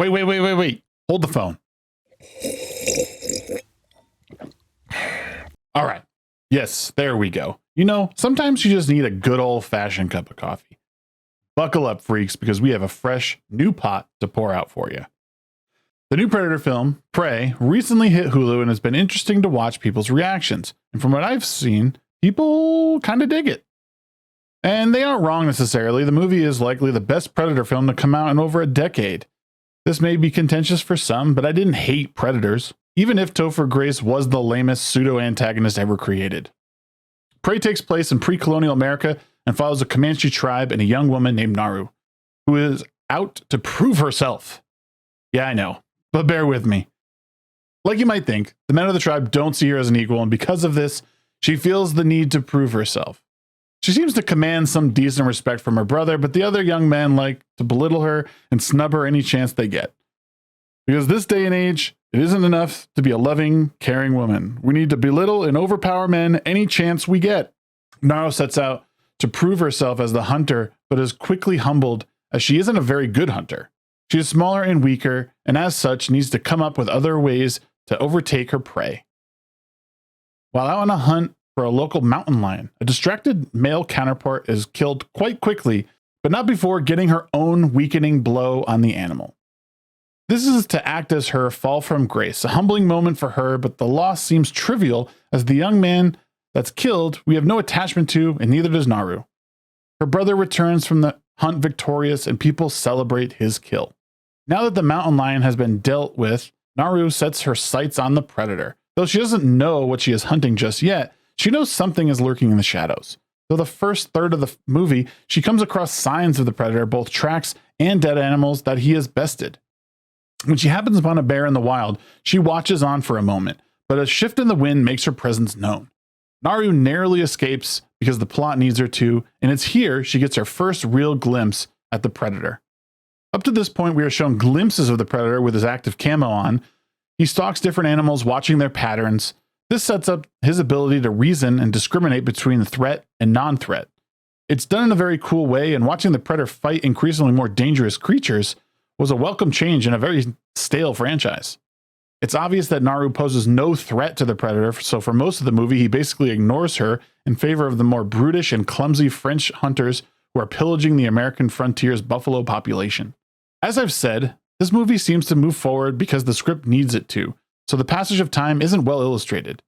Wait. Hold the phone. All right. Yes, there we go. You know, sometimes you just need a good old-fashioned cup of coffee. Buckle up, freaks, because we have a fresh new pot to pour out for you. The new Predator film, Prey, recently hit Hulu and has been interesting to watch people's reactions. And from what I've seen, people kind of dig it. And they aren't wrong necessarily. The movie is likely the best Predator film to come out in over a decade. This may be contentious for some, but I didn't hate Predators, even if Topher Grace was the lamest pseudo-antagonist ever created. Prey takes place in pre-colonial America and follows a Comanche tribe and a young woman named Naru, who is out to prove herself. Yeah, I know, but bear with me. Like you might think, the men of the tribe don't see her as an equal, and because of this, she feels the need to prove herself. She seems to command some decent respect from her brother, but the other young men like to belittle her and snub her any chance they get. Because this day and age, it isn't enough to be a loving, caring woman. We need to belittle and overpower men any chance we get. Naru sets out to prove herself as the hunter, but is quickly humbled as she isn't a very good hunter. She is smaller and weaker, and as such needs to come up with other ways to overtake her prey. While out on a hunt for a local mountain lion, a distracted male counterpart is killed quite quickly, but not before getting her own weakening blow on the animal. This is to act as her fall from grace, a humbling moment for her, but the loss seems trivial as the young man that's killed we have no attachment to, and neither does Naru. Her brother returns from the hunt victorious, and people celebrate his kill. Now that the mountain lion has been dealt with, Naru sets her sights on the predator. Though she doesn't know what she is hunting just yet, she knows something is lurking in the shadows. Though the first third of the movie, she comes across signs of the predator, both tracks and dead animals that he has bested. When she happens upon a bear in the wild, she watches on for a moment, but a shift in the wind makes her presence known. Naru narrowly escapes because the plot needs her to, and it's here she gets her first real glimpse at the predator. Up to this point, we are shown glimpses of the predator with his active camo on. He stalks different animals, watching their patterns. This sets up his ability to reason and discriminate between the threat and non-threat. It's done in a very cool way, and watching the predator fight increasingly more dangerous creatures was a welcome change in a very stale franchise. It's obvious that Naru poses no threat to the predator, so for most of the movie, he basically ignores her in favor of the more brutish and clumsy French hunters who are pillaging the American frontier's buffalo population. As I've said, this movie seems to move forward because the script needs it to, so the passage of time isn't well illustrated.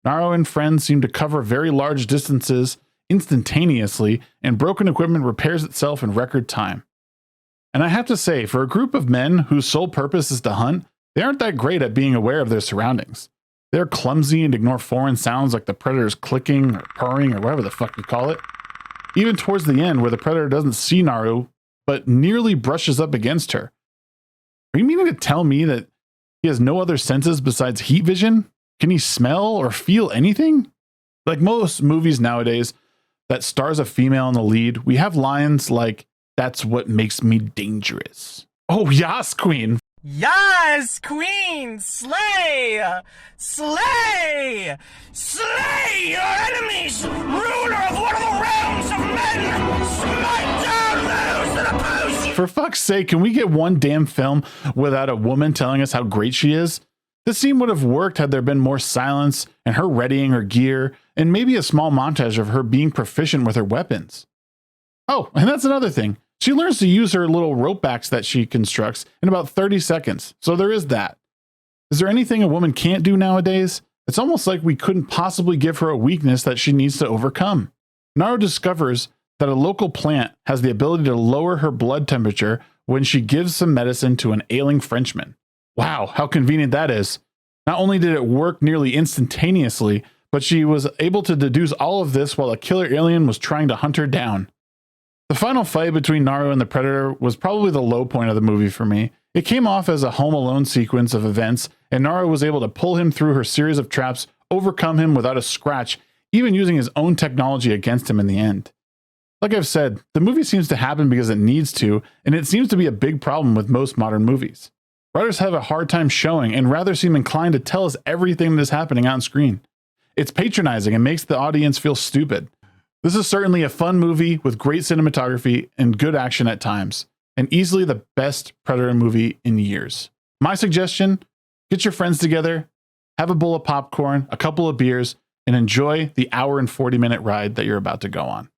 Naru and friends seem to cover very large distances instantaneously, and broken equipment repairs itself in record time. And I have to say, for a group of men whose sole purpose is to hunt, they aren't that great at being aware of their surroundings. They're clumsy and ignore foreign sounds like the predator's clicking or purring or whatever the fuck you call it. Even towards the end, where the predator doesn't see Naru, but nearly brushes up against her. Are you meaning to tell me that he has no other senses besides heat vision? Can he smell or feel anything? Like most movies nowadays that stars a female in the lead, we have lines like, "That's what makes me dangerous." Oh, yas, queen. Yes, queen! Slay! Slay! Slay your enemies! Ruler of one of the realms of men! Smite down those that oppose you! For fuck's sake, can we get one damn film without a woman telling us how great she is? This scene would have worked had there been more silence and her readying her gear, and maybe a small montage of her being proficient with her weapons. Oh, and that's another thing. She learns to use her little rope axe that she constructs in about 30 seconds, so there is that. Is there anything a woman can't do nowadays? It's almost like we couldn't possibly give her a weakness that she needs to overcome. Naru discovers that a local plant has the ability to lower her blood temperature when she gives some medicine to an ailing Frenchman. Wow, how convenient that is. Not only did it work nearly instantaneously, but she was able to deduce all of this while a killer alien was trying to hunt her down. The final fight between Naru and the Predator was probably the low point of the movie for me. It came off as a Home Alone sequence of events, and Naru was able to pull him through her series of traps, overcome him without a scratch, even using his own technology against him in the end. Like I've said, the movie seems to happen because it needs to, and it seems to be a big problem with most modern movies. Writers have a hard time showing and rather seem inclined to tell us everything that is happening on screen. It's patronizing and makes the audience feel stupid. This is certainly a fun movie with great cinematography and good action at times. and easily the best Predator movie in years. My suggestion, get your friends together, have a bowl of popcorn, a couple of beers, and enjoy the hour and 40-minute ride that you're about to go on.